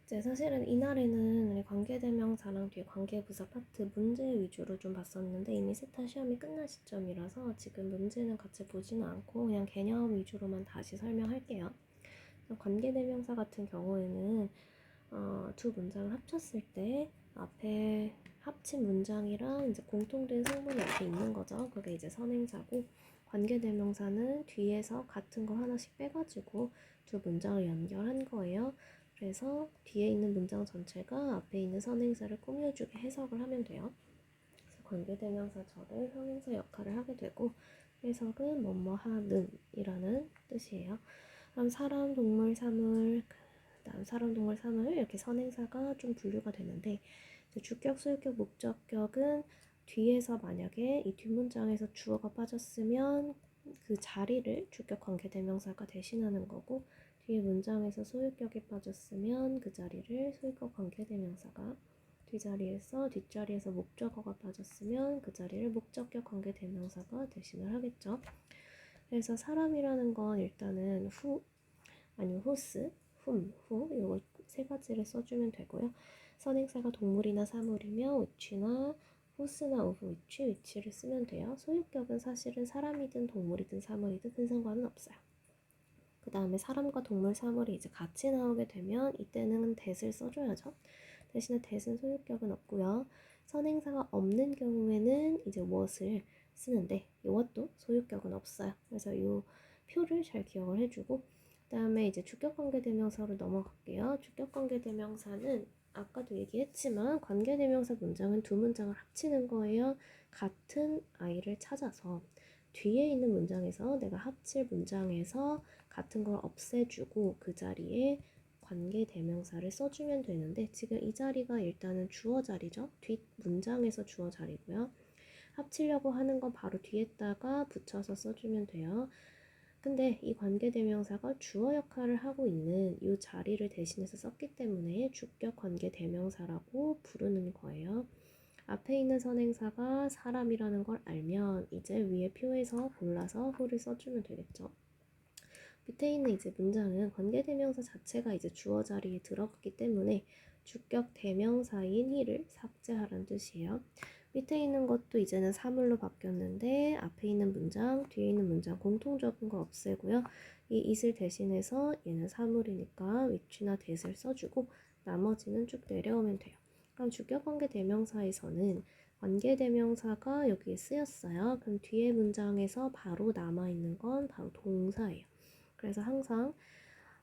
이제 사실은 이날에는 우리 관계대명사랑 뒤에 관계부사 파트 문제 위주로 좀 봤었는데 이미 세타 시험이 끝난 시점이라서 지금 문제는 같이 보지는 않고 그냥 개념 위주로만 다시 설명할게요. 관계대명사 같은 경우에는 두 문장을 합쳤을 때 앞에 합친 문장이랑 이제 공통된 성분이 앞에 있는 거죠. 그게 이제 선행사고 관계대명사는 뒤에서 같은 거 하나씩 빼가지고 두 문장을 연결한 거예요. 그래서 뒤에 있는 문장 전체가 앞에 있는 선행사를 꾸며주게 해석을 하면 돼요. 그래서 관계대명사절은 선행사 역할을 하게 되고 해석은 뭐뭐 하는 이라는 뜻이에요. 그럼 사람, 동물, 사물, 그다음 사람, 동물, 사물 이렇게 선행사가 좀 분류가 되는데 주격, 소유격, 목적격은 뒤에서 만약에 이 뒷문장에서 주어가 빠졌으면 그 자리를 주격 관계대명사가 대신하는 거고 뒤에 문장에서 소유격이 빠졌으면 그 자리를 소유격 관계대명사가 뒷자리에서 목적어가 빠졌으면 그 자리를 목적격 관계대명사가 대신을 하겠죠. 그래서 사람이라는 건 일단은 아니면 whose, whom, who 이거 세 가지를 써주면 되고요. 선행사가 동물이나 사물이며 which나 whose나 of which를 쓰면 돼요. 소유격은 사실은 사람이든 동물이든 사물이든 큰 상관은 없어요. 그 다음에 사람과 동물, 사물이 이제 같이 나오게 되면 이때는 that을 써줘야죠. 대신에 that은 소유격은 없고요. 선행사가 없는 경우에는 이제 what을 쓰는데 이것도 소유격은 없어요. 그래서 이 표를 잘 기억을 해주고 그 다음에 이제 주격관계대명사로 넘어갈게요. 주격관계대명사는 아까도 얘기했지만 관계대명사 문장은 두 문장을 합치는 거예요. 같은 아이를 찾아서 뒤에 있는 문장에서 내가 합칠 문장에서 같은 걸 없애주고 그 자리에 관계대명사를 써주면 되는데 지금 이 자리가 일단은 주어 자리죠. 뒷 문장에서 주어 자리고요. 합치려고 하는 건 바로 뒤에다가 붙여서 써주면 돼요. 근데 이 관계대명사가 주어 역할을 하고 있는 이 자리를 대신해서 썼기 때문에 주격 관계대명사라고 부르는 거예요. 앞에 있는 선행사가 사람이라는 걸 알면 이제 위에 표에서 골라서 who를 써주면 되겠죠. 밑에 있는 이제 문장은 관계대명사 자체가 이제 주어 자리에 들어갔기 때문에 주격 대명사인 he를 삭제하라는 뜻이에요. 밑에 있는 것도 이제는 사물로 바뀌었는데 앞에 있는 문장, 뒤에 있는 문장 공통적인 거 없애고요. 이 it을 대신해서 얘는 사물이니까 which나 that을 써주고 나머지는 쭉 내려오면 돼요. 그럼 주격관계대명사에서는 관계대명사가 여기에 쓰였어요. 그럼 뒤에 문장에서 바로 남아있는 건 바로 동사예요. 그래서 항상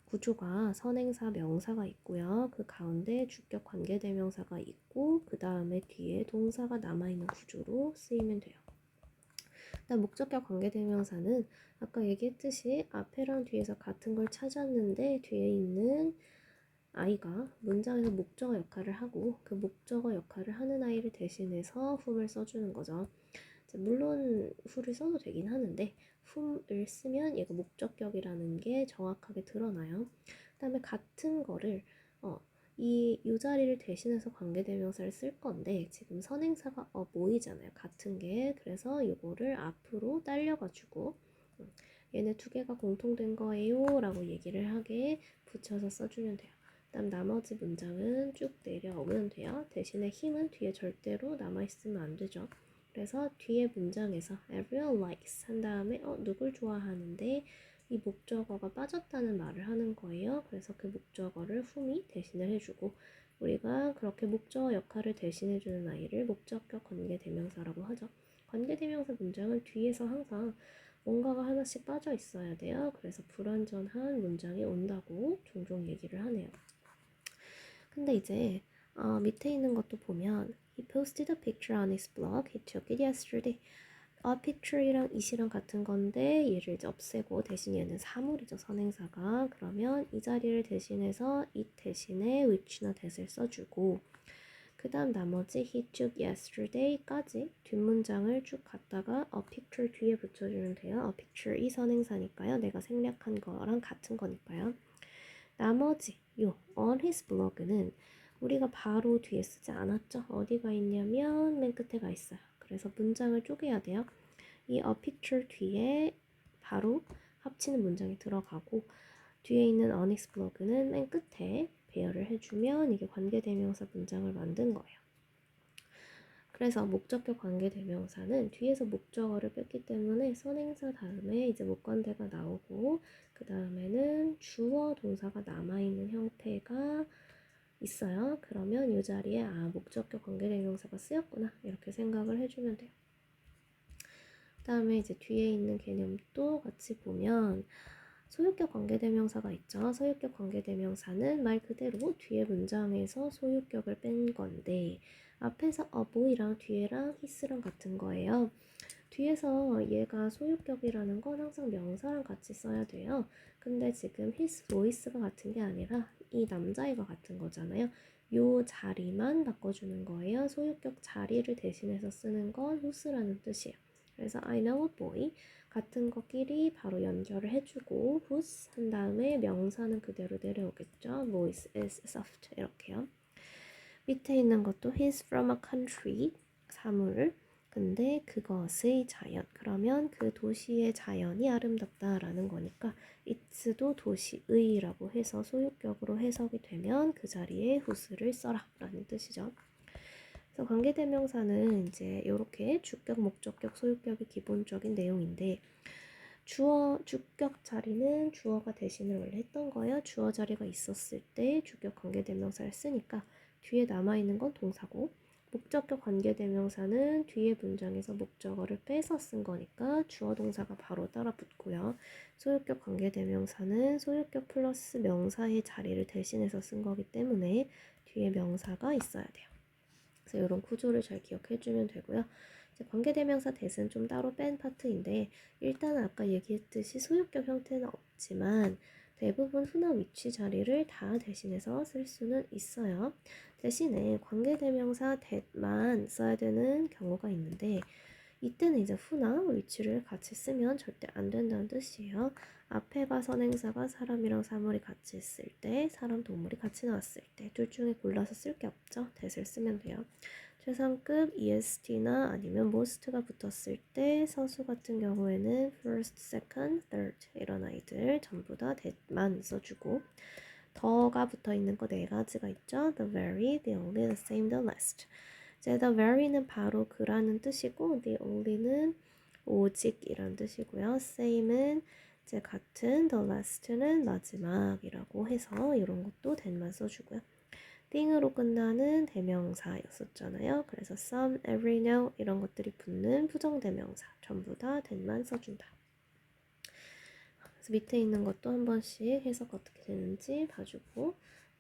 구조가 선행사, 명사가 있고요. 그 가운데 주격 관계대명사가 있고 그 다음에 뒤에 동사가 남아있는 구조로 쓰이면 돼요. 일단 목적격 관계대명사는 아까 얘기했듯이 앞에랑 뒤에서 같은 걸 찾았는데 뒤에 있는 아이가 문장에서 목적어 역할을 하고 그 목적어 역할을 하는 아이를 대신해서 whom을 써주는 거죠. 물론 who를 써도 되긴 하는데 whom을 쓰면 얘가 목적격이라는 게 정확하게 드러나요. 그 다음에 같은 거를 이 자리를 대신해서 관계대명사를 쓸 건데 지금 선행사가 모이잖아요. 같은 게. 그래서 이거를 앞으로 딸려가지고 얘네 두 개가 공통된 거예요 라고 얘기를 하게 붙여서 써주면 돼요. 그다음 나머지 문장은 쭉 내려오면 돼요. 대신에 힘은 뒤에 절대로 남아있으면 안 되죠. 그래서 뒤에 문장에서 everyone likes 한 다음에 누굴 좋아하는데 이 목적어가 빠졌다는 말을 하는 거예요. 그래서 그 목적어를 whom이 대신을 해주고 우리가 그렇게 목적어 역할을 대신해주는 아이를 목적격 관계대명사라고 하죠. 관계대명사 문장은 뒤에서 항상 뭔가가 하나씩 빠져 있어야 돼요. 그래서 불완전한 문장이 온다고 종종 얘기를 하네요. 근데 이제 밑에 있는 것도 보면 He posted a picture on his blog. He took it yesterday. A picture이랑 it이랑 같은 건데 얘를 이제 없애고 대신 얘는 사물이죠. 선행사가. 그러면 이 자리를 대신해서 it 대신에 which나 that을 써주고 그 다음 나머지 he took yesterday까지 뒷문장을 쭉 갔다가 a picture 뒤에 붙여주면 돼요. a picture 이 선행사니까요. 내가 생략한 거랑 같은 거니까요. 나머지 요 on his blog는 우리가 바로 뒤에 쓰지 않았죠. 어디가 있냐면 맨 끝에 가 있어요. 그래서 문장을 쪼개야 돼요. 이 a picture 뒤에 바로 합치는 문장이 들어가고 뒤에 있는 on his blog는 맨 끝에 배열을 해주면 이게 관계대명사 문장을 만든 거예요. 그래서 목적격 관계대명사는 뒤에서 목적어를 뺐기 때문에 선행사 다음에 이제 목관대가 나오고 그 다음에는 주어 동사가 남아있는 형태가 있어요. 그러면 이 자리에 목적격 관계대명사가 쓰였구나 이렇게 생각을 해주면 돼요. 그 다음에 이제 뒤에 있는 개념도 같이 보면 소유격 관계대명사가 있죠. 소유격 관계대명사는 말 그대로 뒤에 문장에서 소유격을 뺀 건데 앞에서 bo이랑 뒤에랑 his랑 같은 거예요. 뒤에서 얘가 소유격이라는 건 항상 명사랑 같이 써야 돼요. 근데 지금 his voice가 같은 게 아니라 이 남자애가 같은 거잖아요. 요 자리만 바꿔주는 거예요. 소유격 자리를 대신해서 쓰는 건 whose라는 뜻이에요. 그래서 I know a boy 같은 것끼리 바로 연결을 해주고 whose 한 다음에 명사는 그대로 내려오겠죠. voice is soft 이렇게요. 밑에 있는 것도 he's from a country 사물 근데 그것의 자연 그러면 그 도시의 자연이 아름답다라는 거니까 it's도 도시의라고 해서 소유격으로 해석이 되면 그 자리에 whose를 써라 라는 뜻이죠. 그래서 관계대명사는 이제 이렇게 주격, 목적격, 소유격이 기본적인 내용인데 주격 자리는 주어가 대신을 원래 했던 거예요. 주어 자리가 있었을 때 주격 관계대명사를 쓰니까 뒤에 남아있는 건 동사고 목적격 관계대명사는 뒤에 문장에서 목적어를 빼서 쓴 거니까 주어 동사가 바로 따라 붙고요. 소유격 관계대명사는 소유격 플러스 명사의 자리를 대신해서 쓴 거기 때문에 뒤에 명사가 있어야 돼요. 그래서 이런 구조를 잘 기억해주면 되고요. 이제 관계대명사 대신 좀 따로 뺀 파트인데 일단은 아까 얘기했듯이 소유격 형태는 없지만 대부분 흔한 위치 자리를 다 대신해서 쓸 수는 있어요. 대신에 관계대명사 that만 써야 되는 경우가 있는데 이때는 이제 who나 위치를 같이 쓰면 절대 안 된다는 뜻이에요. 앞에가 선행사가 사람이랑 사물이 같이 있을 때, 사람, 동물이 같이 나왔을 때 둘 중에 골라서 쓸 게 없죠. that을 쓰면 돼요. 최상급 EST나 아니면 most가 붙었을 때 서수 같은 경우에는 first, second, third 이런 아이들 전부 다 that만 써주고 더가 붙어있는 거 네 가지가 있죠. the very, the only, the same, the last. 이제 the very는 바로 그라는 뜻이고 the only는 오직이란 뜻이고요. same은 이제 같은, the last는 마지막이라고 해서 이런 것도 that만 써주고요. thing으로 끝나는 대명사였었잖아요. 그래서 some, every, no 이런 것들이 붙는 부정대명사 전부 다 that만 써준다. 그래서 밑에 있는 것도 한 번씩 해석 어떻게 되는지 봐주고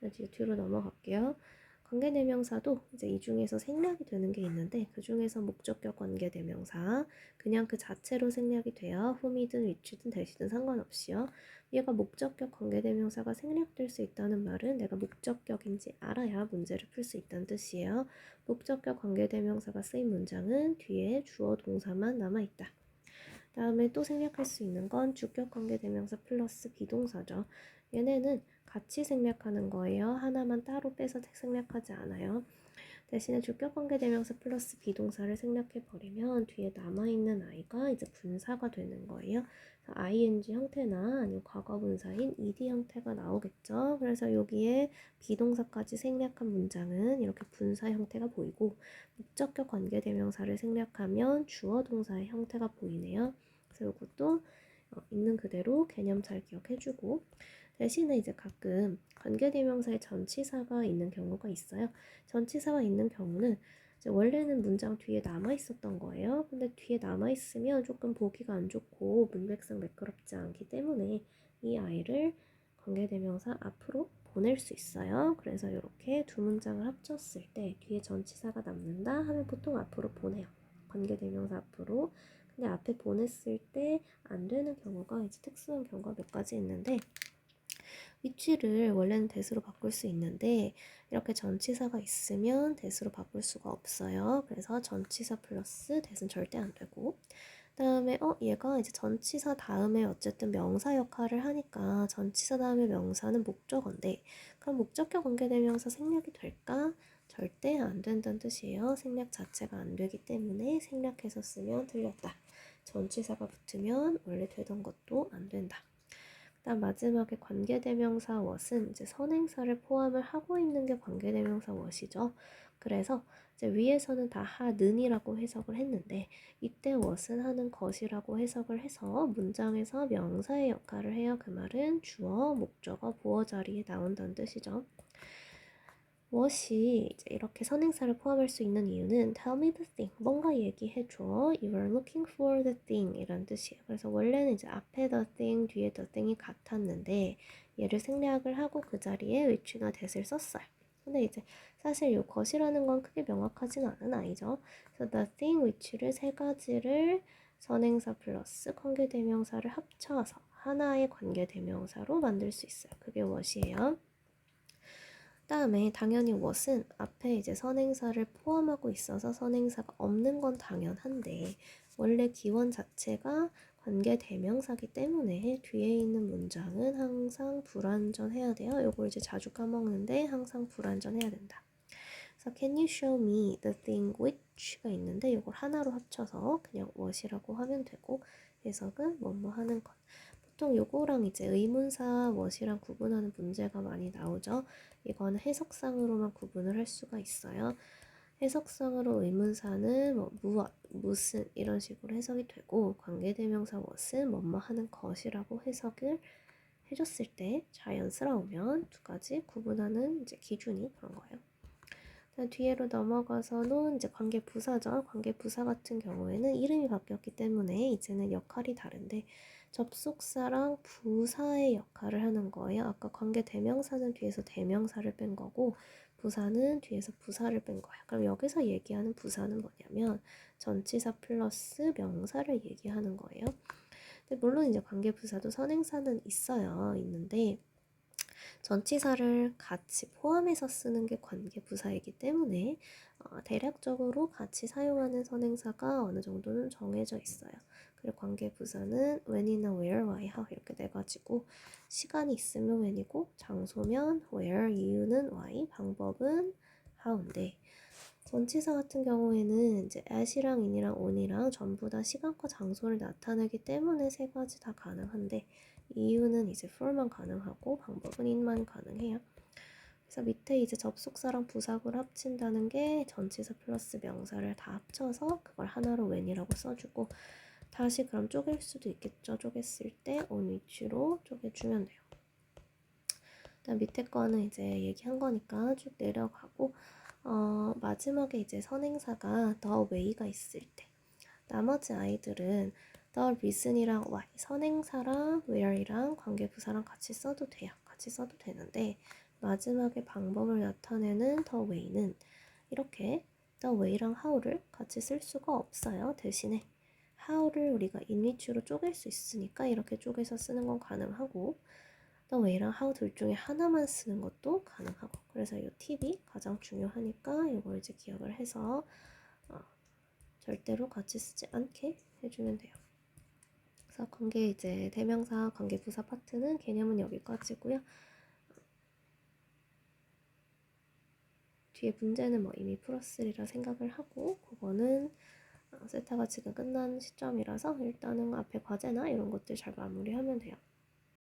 이제 뒤로 넘어갈게요. 관계대명사도 이제 이 중에서 생략이 되는 게 있는데 그 중에서 목적격 관계대명사 그냥 그 자체로 생략이 돼요. whom이든 which든 that이든 상관없이요. 얘가 목적격 관계대명사가 생략될 수 있다는 말은 내가 목적격인지 알아야 문제를 풀 수 있다는 뜻이에요. 목적격 관계대명사가 쓰인 문장은 뒤에 주어 동사만 남아있다. 다음에 또 생략할 수 있는 건 주격 관계대명사 플러스 비동사죠. 얘네는 같이 생략하는 거예요. 하나만 따로 빼서 생략하지 않아요. 대신에 주격 관계대명사 플러스 비동사를 생략해버리면 뒤에 남아있는 아이가 이제 분사가 되는 거예요. ing 형태나 아니면 과거분사인 ed 형태가 나오겠죠. 그래서 여기에 비동사까지 생략한 문장은 이렇게 분사 형태가 보이고 목적격 관계대명사를 생략하면 주어 동사의 형태가 보이네요. 그래서 이것도 있는 그대로 개념 잘 기억해주고 대신에 이제 가끔 관계대명사의 전치사가 있는 경우가 있어요. 전치사가 있는 경우는 이제 원래는 문장 뒤에 남아있었던 거예요. 근데 뒤에 남아있으면 조금 보기가 안 좋고 문맥상 매끄럽지 않기 때문에 이 아이를 관계대명사 앞으로 보낼 수 있어요. 그래서 이렇게 두 문장을 합쳤을 때 뒤에 전치사가 남는다 하면 보통 앞으로 보내요. 관계대명사 앞으로. 근데 앞에 보냈을 때 안 되는 경우가 이제 특수한 경우가 몇 가지 있는데 위치를 원래는 that으로 바꿀 수 있는데 이렇게 전치사가 있으면 that으로 바꿀 수가 없어요. 그래서 전치사 플러스 that은 절대 안 되고 그다음에 얘가 이제 전치사 다음에 어쨌든 명사 역할을 하니까 전치사 다음에 명사는 목적어인데 그럼 목적격 관계대명사 생략이 될까? 절대 안 된다는 뜻이에요. 생략 자체가 안 되기 때문에 생략해서 쓰면 틀렸다. 전치사가 붙으면 원래 되던 것도 안 된다. 일단 마지막에 관계대명사 what은 이제 선행사를 포함을 하고 있는 게 관계대명사 what이죠. 그래서 이제 위에서는 다 하는이라고 해석을 했는데 이때 what은 하는 것이라고 해석을 해서 문장에서 명사의 역할을 해요. 그 말은 주어, 목적어, 보어 자리에 나온다는 뜻이죠. what이 이제 이렇게 선행사를 포함할 수 있는 이유는 tell me the thing, 뭔가 얘기해줘. You are looking for the thing 이란 뜻이에요. 그래서 원래는 이제 앞에 the thing, 뒤에 the thing이 같았는데 얘를 생략을 하고 그 자리에 which나 that을 썼어요. 근데 이제 사실 이 것이라는 건 크게 명확하진 않은 아이죠. 그래서 the thing, which를 세 가지를 선행사 플러스 관계대명사를 합쳐서 하나의 관계대명사로 만들 수 있어요. 그게 what이에요. 다음에 당연히 what은 앞에 이제 선행사를 포함하고 있어서 선행사가 없는 건 당연한데 원래 기원 자체가 관계 대명사기 때문에 뒤에 있는 문장은 항상 불완전해야 돼요. 요걸 이제 자주 까먹는데 항상 불완전해야 된다. 그래서 can you show me the thing which가 있는데 이걸 하나로 합쳐서 그냥 what이라고 하면 되고 해석은 뭐뭐 하는 것. 보통 요거랑 이제 의문사 what이랑 구분하는 문제가 많이 나오죠. 이거는 해석상으로만 구분을 할 수가 있어요. 해석상으로 의문사는 뭐 무엇, 무슨 이런 식으로 해석이 되고 관계대명사 what은 뭐뭐 하는 것이라고 해석을 해줬을 때 자연스러우면 두 가지 구분하는 이제 기준이 그런 거예요. 뒤에로 넘어가서는 이제 관계부사죠. 관계부사 같은 경우에는 이름이 바뀌었기 때문에 이제는 역할이 다른데 접속사랑 부사의 역할을 하는 거예요. 아까 관계대명사는 뒤에서 대명사를 뺀 거고 부사는 뒤에서 부사를 뺀 거예요. 그럼 여기서 얘기하는 부사는 뭐냐면 전치사 플러스 명사를 얘기하는 거예요. 근데 물론 이제 관계부사도 선행사는 있는데 전치사를 같이 포함해서 쓰는 게 관계부사이기 때문에 대략적으로 같이 사용하는 선행사가 어느 정도는 정해져 있어요. 그리고 관계부사는 when이나 where, why, how 이렇게 돼가지고 시간이 있으면 when이고 장소면 where, 이유는 why, 방법은 how인데 전치사 같은 경우에는 이제 at이랑 in이랑 on이랑 전부 다 시간과 장소를 나타내기 때문에 세 가지 다 가능한데 이유는 이제 for만 가능하고 방법은 in만 가능해요. 그래서 밑에 이제 접속사랑 부사구를 합친다는 게 전치사 플러스 명사를 다 합쳐서 그걸 하나로 when이라고 써주고 다시 그럼 쪼갤 수도 있겠죠. 쪼갰을 때 on which로 쪼개주면 돼요. 일단 밑에 거는 이제 얘기한 거니까 쭉 내려가고 마지막에 이제 선행사가 the way가 있을 때 나머지 아이들은 the reason이랑 why 선행사랑 where이랑 관계부사랑 같이 써도 돼요. 같이 써도 되는데 마지막에 방법을 나타내는 the way는 이렇게 the way랑 how를 같이 쓸 수가 없어요. 대신에 how를 우리가 in which로 쪼갤 수 있으니까 이렇게 쪼개서 쓰는 건 가능하고 the way랑 how 둘 중에 하나만 쓰는 것도 가능하고 그래서 이 팁이 가장 중요하니까 이걸 이제 기억을 해서 절대로 같이 쓰지 않게 해주면 돼요. 그래서 관계 이제 대명사 관계부사 파트는 개념은 여기까지고요. 뒤에 문제는 뭐 이미 풀었으리라 생각을 하고 그거는 세타가 지금 끝난 시점이라서 일단은 앞에 과제나 이런 것들 잘 마무리하면 돼요.